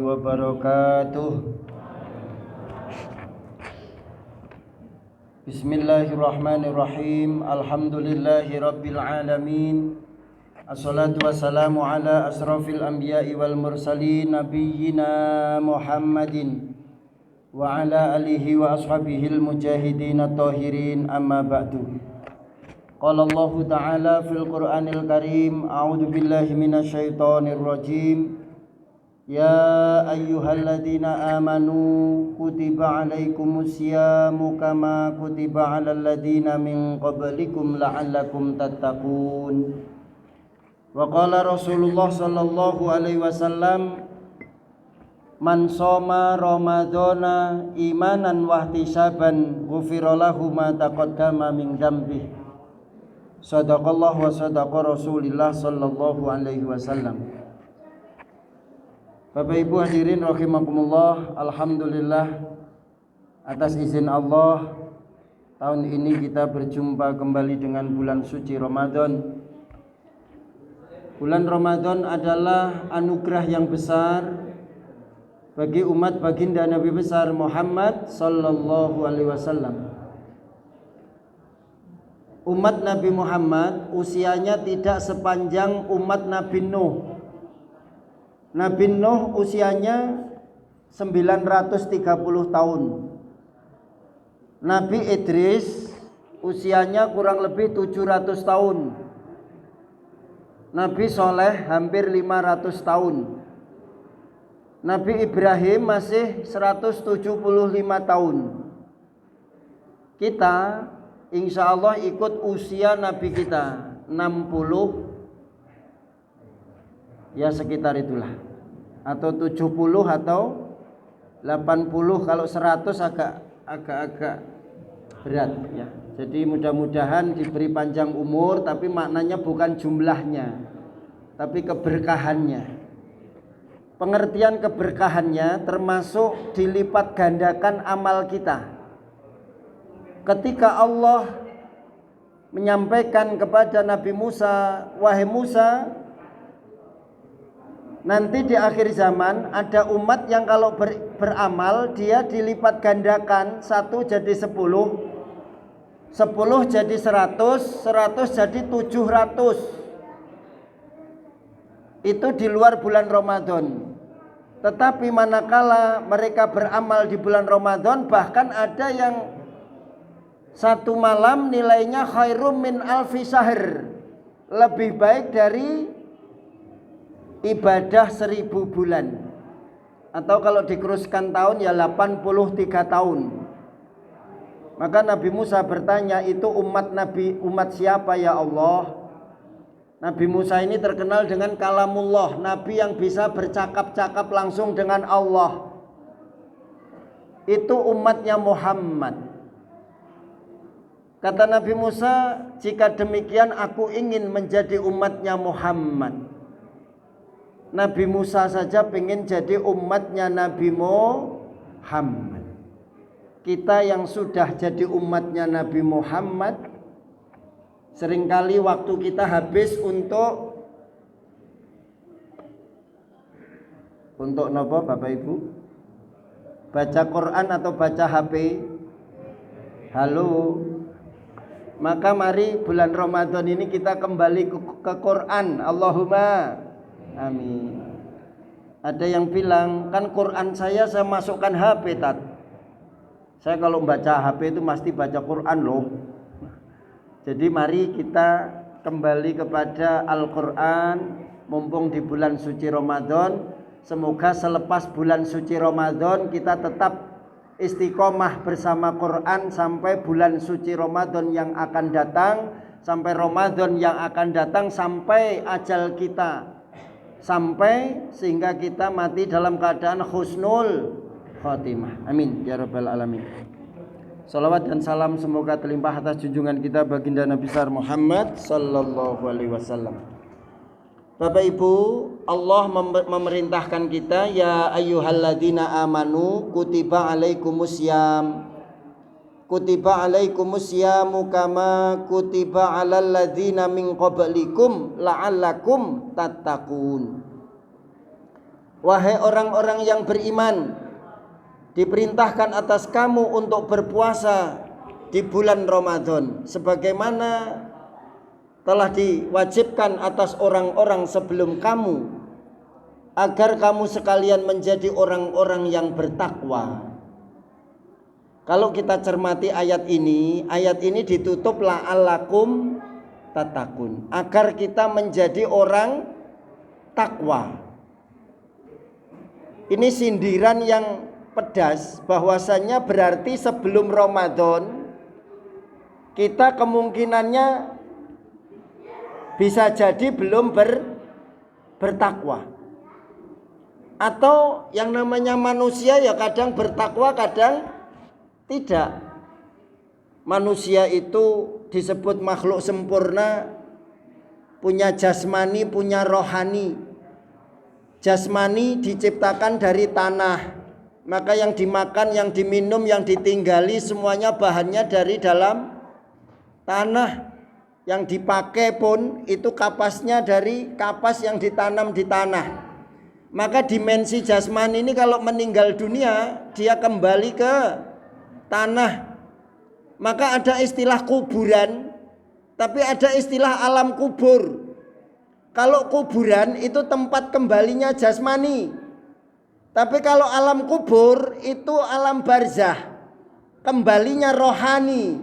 wabarakatuh. Bismillahirrahmanirrahim. Alhamdulillahi rabbil alamin. Assalatu wassalamu ala asrafil anbiya'i wal mursalin nabiyyina Muhammadin wa ala alihi wa ashabihil mujahidin at-tahirin, amma ba'du. Qala Allah ta'ala fil Qur'anil Karim, a'udzu billahi minasyaitonir rajim. Ya ayyuhalladzina amanu kutiba alaikumus syamu kama kutiba alal ladzina min qablikum la'allakum tattaqun. Wa qala Rasulullah sallallahu alaihi wasallam, man shoma ramadhana imanan wa ihtisaban ghufira lahu ma taqaddama min dzambihi. Shadaqallah wa sadaqa Rasulullah sallallahu alaihi wasallam. Bapak Ibu hadirin rahimakumullah, alhamdulillah atas izin Allah tahun ini kita berjumpa kembali dengan bulan suci Ramadan. Bulan Ramadan adalah anugerah yang besar bagi umat baginda Nabi besar Muhammad sallallahu alaihi wasallam. Umat Nabi Muhammad usianya tidak sepanjang umat Nabi Nuh. Nabi Nuh usianya 930 tahun. Nabi Idris usianya kurang lebih 700 tahun. Nabi Soleh hampir 500 tahun. Nabi Ibrahim masih 175 tahun. Kita insya Allah ikut usia Nabi kita 60, ya sekitar itulah, atau 70 atau 80. Kalau 100 agak berat ya. Jadi mudah-mudahan diberi panjang umur, tapi maknanya bukan jumlahnya, tapi keberkahannya. Pengertian keberkahannya termasuk dilipat gandakan amal kita. Ketika Allah menyampaikan kepada Nabi Musa, wahai Musa, nanti di akhir zaman ada umat yang kalau beramal dia dilipat gandakan, 1 jadi 10, 10 jadi 100, 100 jadi 700. Itu di luar bulan Ramadan. Tetapi manakala mereka beramal di bulan Ramadan, bahkan ada yang satu malam nilainya khairum min alfi syahr, lebih baik dari ibadah 1000 bulan, atau kalau dikuruskan tahun ya 83 tahun. Maka Nabi Musa bertanya, itu umat Nabi, umat siapa ya Allah? Nabi Musa ini terkenal dengan kalamullah, Nabi yang bisa bercakap-cakap langsung dengan Allah. Itu umatnya Muhammad. Kata Nabi Musa, jika demikian aku ingin menjadi umatnya Muhammad. Nabi Musa saja pengen jadi umatnya Nabi Muhammad. Kita yang sudah jadi umatnya Nabi Muhammad, seringkali waktu kita habis untuk nopo Bapak Ibu? Baca Quran atau baca HP? Halo. Maka mari bulan Ramadan ini kita kembali ke Quran. Allahumma amin. Ada yang bilang, kan Quran saya masukkan HP tat. Saya kalau baca HP itu mesti baca Quran loh. Jadi mari kita kembali kepada Al-Quran mumpung di bulan suci Ramadan. Semoga selepas bulan suci Ramadan kita tetap istiqomah bersama Quran sampai bulan suci Ramadan yang akan datang, sampai Ramadan yang akan datang, sampai ajal kita sampai, sehingga kita mati dalam keadaan husnul khatimah. Amin ya rabbal alamin. Salawat dan salam semoga terlimpah atas junjungan kita baginda Nabi besar Muhammad sallallahu alaihi wasallam. Bapak Ibu, Allah memerintahkan kita, ya ayyuhalladzina amanu kutiba alaikumussyam, kutiba alaikumusyamu kama kutiba alal ladzina min qablikum la'allakum tattaqun. Wahai orang-orang yang beriman, diperintahkan atas kamu untuk berpuasa di bulan Ramadan sebagaimana telah diwajibkan atas orang-orang sebelum kamu, agar kamu sekalian menjadi orang-orang yang bertakwa. Kalau kita cermati ayat ini ditutup la'allakum tatakun, agar kita menjadi orang takwa. Ini sindiran yang pedas, bahwasannya berarti sebelum Ramadan kita kemungkinannya bisa jadi belum bertakwa. Atau yang namanya manusia ya kadang bertakwa, kadang tidak. Manusia itu disebut makhluk sempurna, punya jasmani, punya rohani. Jasmani diciptakan dari tanah, maka yang dimakan, yang diminum, yang ditinggali semuanya bahannya dari dalam tanah. Yang dipakai pun itu kapasnya dari kapas yang ditanam di tanah. Maka dimensi jasmani ini kalau meninggal dunia dia kembali ke tanah. Maka ada istilah kuburan, tapi ada istilah alam kubur. Kalau kuburan itu tempat kembalinya jasmani, tapi kalau alam kubur itu alam barzah, kembalinya rohani.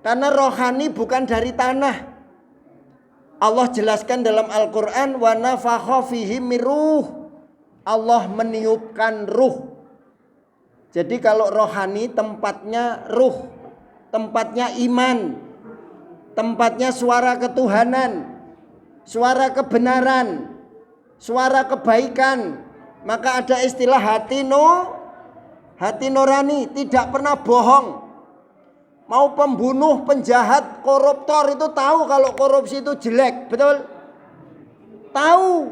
Karena rohani bukan dari tanah. Allah jelaskan dalam Al-Quran, wa nafakha fihi miruh, Allah meniupkan ruh. Jadi kalau rohani tempatnya ruh, tempatnya iman, tempatnya suara ketuhanan, suara kebenaran, suara kebaikan. Maka ada istilah hati nurani, tidak pernah bohong. Mau pembunuh, penjahat, koruptor itu tahu kalau korupsi itu jelek, betul? Tahu.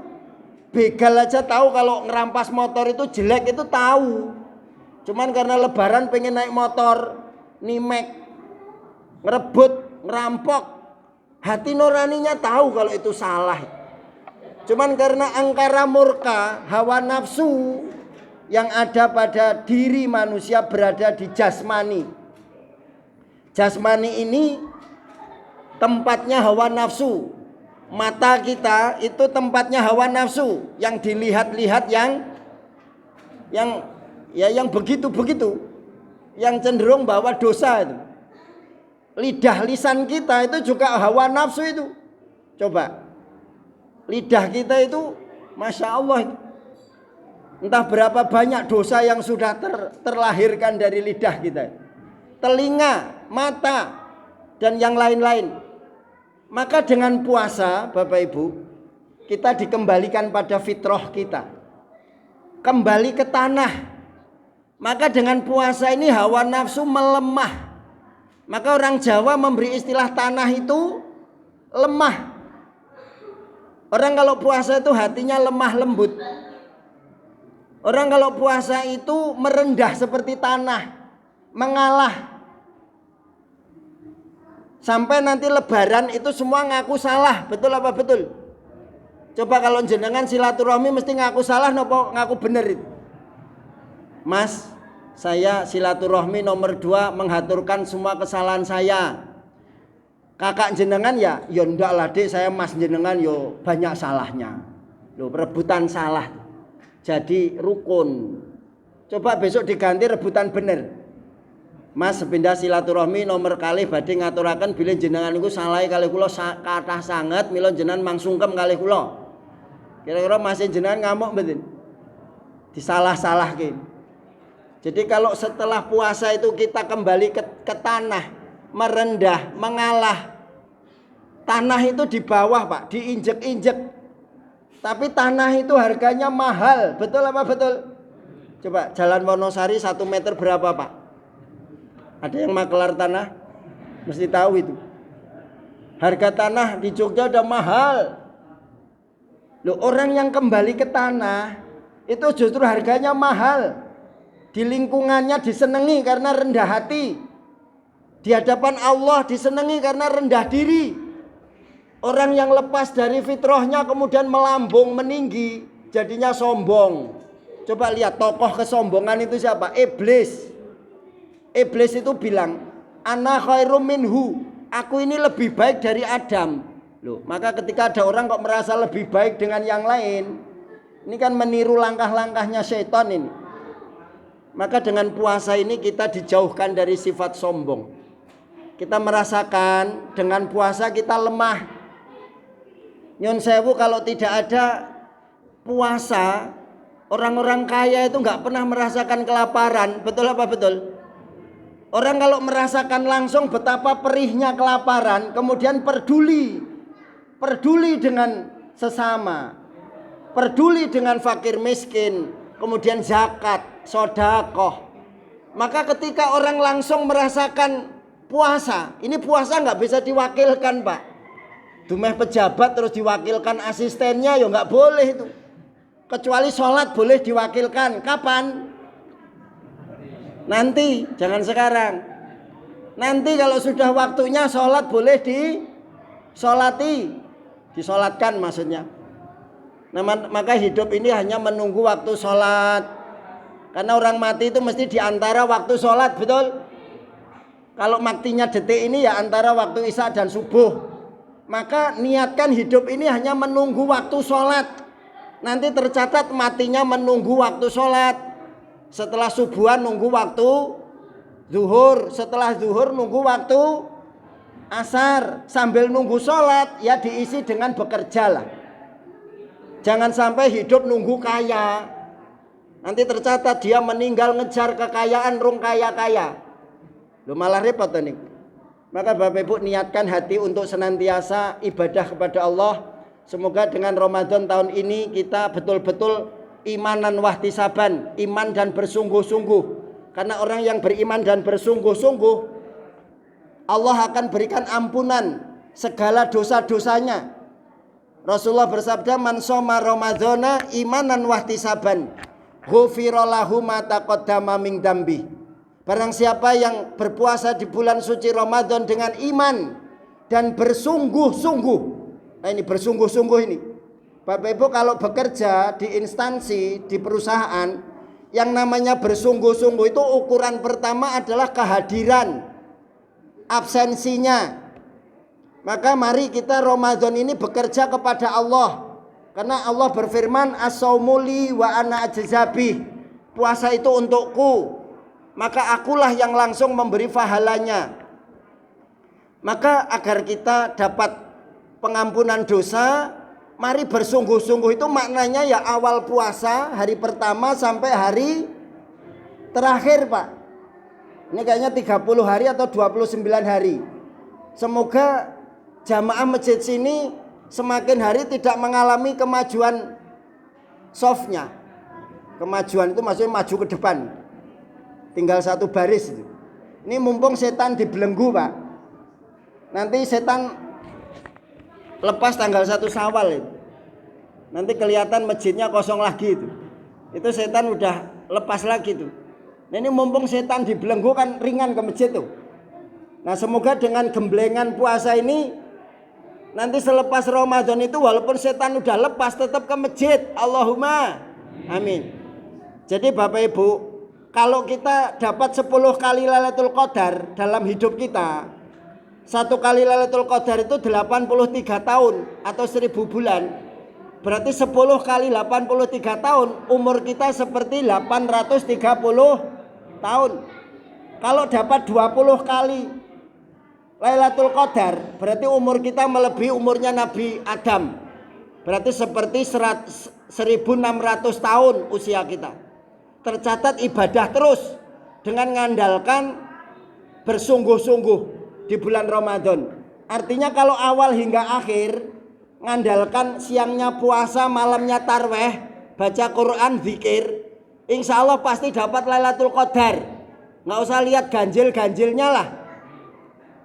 Begal aja tahu kalau ngerampas motor itu jelek, itu tahu. Cuman karena lebaran pengen naik motor, nimek, ngerebut, ngerampok, hati nuraninya tahu kalau itu salah. Cuman karena angkara murka, hawa nafsu yang ada pada diri manusia berada di jasmani. Jasmani ini tempatnya hawa nafsu. Mata kita itu tempatnya hawa nafsu, yang dilihat-lihat yang begitu-begitu, yang cenderung bawa dosa itu. Lidah lisan kita itu juga hawa nafsu itu. Coba, lidah kita itu Masya Allah, entah berapa banyak dosa yang sudah terlahirkan dari lidah kita. Telinga, mata, dan yang lain-lain. Maka dengan puasa Bapak Ibu, kita dikembalikan pada fitrah kita, kembali ke tanah. Maka dengan puasa ini hawa nafsu melemah. Maka orang Jawa memberi istilah tanah itu lemah. Orang kalau puasa itu hatinya lemah lembut. Orang kalau puasa itu merendah seperti tanah, mengalah. Sampai nanti lebaran itu semua ngaku salah. Betul apa betul? Coba kalau jenengan silaturahmi mesti ngaku salah nopo ngaku bener itu? Mas, saya silaturahmi nomor 2 menghaturkan semua kesalahan saya. Kakak jenengan ya ndak lah dek, saya mas jenengan yo banyak salahnya. Loh, rebutan salah. Jadi rukun. Coba besok diganti rebutan bener. Mas sepindah silaturahmi nomor kali badhe ngaturaken bilih jenengan niku salah kalih kula kathah sanget, mila jenengan mangsungkem kalih kula. Kira-kira Mas jenengan ngamuk mboten? Disalah-salahke. Jadi kalau setelah puasa itu kita kembali ke tanah, merendah, mengalah. Tanah itu di bawah Pak, diinjek-injek. Tapi tanah itu harganya mahal, betul apa betul? Coba Jalan Wonosari 1 meter berapa Pak? Ada yang makelar tanah? Mesti tahu itu. Harga tanah di Jogja udah mahal. Loh, orang yang kembali ke tanah itu justru harganya mahal. Di lingkungannya disenangi karena rendah hati. Di hadapan Allah disenangi karena rendah diri. Orang yang lepas dari fitrahnya kemudian melambung meninggi, jadinya sombong. Coba lihat tokoh kesombongan itu siapa? Iblis. Iblis itu bilang, ana khairum minhu, aku ini lebih baik dari Adam. Loh, maka ketika ada orang kok merasa lebih baik dengan yang lain, ini kan meniru langkah-langkahnya setan ini. Maka dengan puasa ini kita dijauhkan dari sifat sombong. Kita merasakan dengan puasa kita lemah. Nyon sewu, kalau tidak ada puasa, orang-orang kaya itu nggak pernah merasakan kelaparan. Betul apa betul? Orang kalau merasakan langsung betapa perihnya kelaparan, kemudian peduli dengan sesama, peduli dengan fakir miskin, kemudian zakat, sodakoh. Maka ketika orang langsung merasakan puasa, ini puasa nggak bisa diwakilkan, Pak. Dumeh pejabat terus diwakilkan asistennya, ya nggak boleh itu. Kecuali sholat boleh diwakilkan. Kapan? Nanti, jangan sekarang. Nanti kalau sudah waktunya sholat boleh disolatkan maksudnya. Nah, maka hidup ini hanya menunggu waktu sholat. Karena orang mati itu mesti di antara waktu sholat, betul? Kalau matinya detik ini ya antara waktu isya dan subuh. Maka niatkan hidup ini hanya menunggu waktu sholat. Nanti tercatat matinya menunggu waktu sholat. Setelah subuhan nunggu waktu zuhur. Setelah zuhur nunggu waktu asar. Sambil nunggu sholat ya diisi dengan bekerja lah. Jangan sampai hidup nunggu kaya. Nanti tercatat dia meninggal ngejar kekayaan rung kaya-kaya. Loh, malah repot nih. Maka Bapak Ibu niatkan hati untuk senantiasa ibadah kepada Allah. Semoga dengan Ramadan tahun ini kita betul-betul imanan wahtisaban, iman dan bersungguh-sungguh. Karena orang yang beriman dan bersungguh-sungguh, Allah akan berikan ampunan segala dosa-dosanya. Rasulullah bersabda, man shoma ramadhana imanan wahtisaban, ghufira lahu ma taqaddama min dambi. Barang siapa yang berpuasa di bulan suci Ramadan dengan iman dan bersungguh-sungguh. Nah, ini bersungguh-sungguh ini. Bapak Ibu kalau bekerja di instansi, di perusahaan, yang namanya bersungguh-sungguh itu ukuran pertama adalah kehadiran, absensinya. Maka mari kita Ramadan ini bekerja kepada Allah. Karena Allah berfirman, as-saumu li wa ana ajzabi. Puasa itu untukku, maka akulah yang langsung memberi pahalanya. Maka agar kita dapat pengampunan dosa, mari bersungguh-sungguh. Itu maknanya ya awal puasa, hari pertama sampai hari terakhir, Pak. Ini kayaknya 30 hari atau 29 hari. Semoga jamaah masjid sini semakin hari tidak mengalami kemajuan softnya. Kemajuan itu maksudnya maju ke depan. Tinggal satu baris itu. Ini mumpung setan dibelenggu, Pak. Nanti setan lepas tanggal 1 Syawal itu. Nanti kelihatan masjidnya kosong lagi itu. Itu setan udah lepas lagi tuh. Nah, ini mumpung setan dibelenggu kan ringan ke masjid tuh. Nah, semoga dengan gemblengan puasa ini nanti selepas Ramadan itu walaupun setan udah lepas tetap ke masjid. Allahumma amin. Jadi Bapak Ibu, kalau kita dapat 10 kali Lailatul Qadar dalam hidup kita, 1 kali Lailatul Qadar itu 83 tahun atau 1000 bulan. Berarti 10 kali 83 tahun, umur kita seperti 830 tahun. Kalau dapat 20 kali Lailatul Qadar, berarti umur kita melebihi umurnya Nabi Adam. Berarti seperti 1600 tahun usia kita. Tercatat ibadah terus dengan mengandalkan bersungguh-sungguh di bulan Ramadan. Artinya kalau awal hingga akhir mengandalkan siangnya puasa, malamnya tarweh, baca Quran, zikir, insya Allah pasti dapat Lailatul Qadar. Nggak usah lihat ganjil-ganjilnya lah.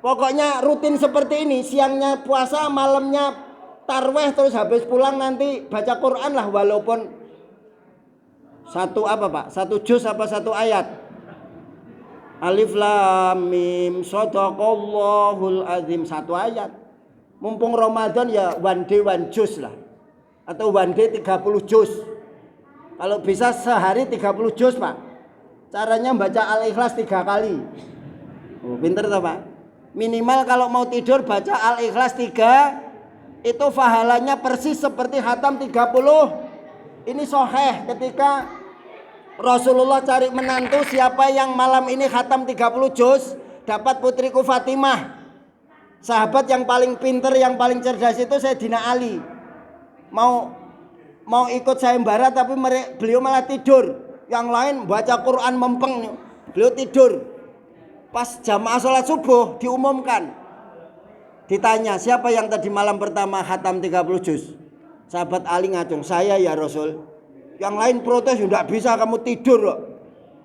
Pokoknya rutin seperti ini, siangnya puasa, malamnya tarweh, terus habis pulang nanti baca Quran lah, walaupun satu apa Pak? Satu juz apa satu ayat? Alif lam mim shadaqallahul azim, satu ayat. Mumpung Ramadan ya one day one juz lah. Atau one day 30 juz. Kalau bisa sehari 30 juz Pak. Caranya baca Al-Ikhlas 3 kali. Oh, pinter toh Pak. Minimal kalau mau tidur baca Al-Ikhlas 3, itu pahalanya persis seperti khatam 30. Ini sahih ketika Rasulullah cari menantu, siapa yang malam ini khatam 30 juz dapat putriku Fatimah. Sahabat yang paling pinter, yang paling cerdas itu Sayyidina Ali. Mau ikut sayembara tapi beliau malah tidur. Yang lain baca Quran mempeng, beliau tidur. Pas jamaah sholat subuh diumumkan, ditanya siapa yang tadi malam pertama khatam 30 juz. Sahabat Ali ngacung, saya ya Rasul. Yang lain protes, tidak bisa kamu tidur loh.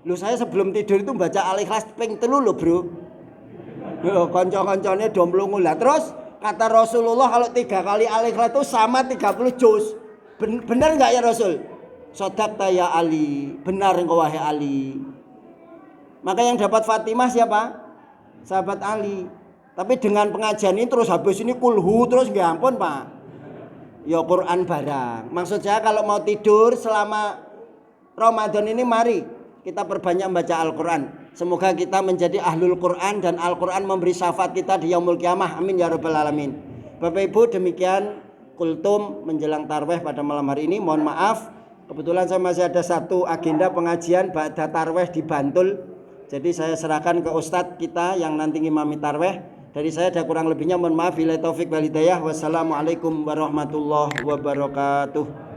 Loh saya sebelum tidur itu baca Al-Ikhlas ping 3 loh bro. Loh konco-konconya domplungu lah. Terus kata Rasulullah kalau 3 kali Al-Ikhlas itu sama 30 juz. Benar nggak ya Rasul? Sodakta ya Ali, benar engkau wahai Ali. Maka yang dapat Fatimah siapa? Sahabat Ali. Tapi dengan pengajian ini terus habis ini kulhu terus nggak ampun Pak. Ya Quran barang. Maksud saya kalau mau tidur selama Ramadan ini mari kita perbanyak membaca Al-Quran. Semoga kita menjadi ahlul Quran dan Al-Quran memberi syafaat kita di yaumul kiamah. Amin ya rabbal alamin. Bapak Ibu, demikian kultum menjelang tarweh pada malam hari ini. Mohon maaf, kebetulan saya masih ada satu agenda pengajian ba'da tarweh di Bantul. Jadi saya serahkan ke Ustadz kita yang nanti ngimami tarweh. Dari saya ada kurang lebihnya, mohon maaf. Bila taufik wal hidayah. Wassalamualaikum warahmatullahi wabarakatuh.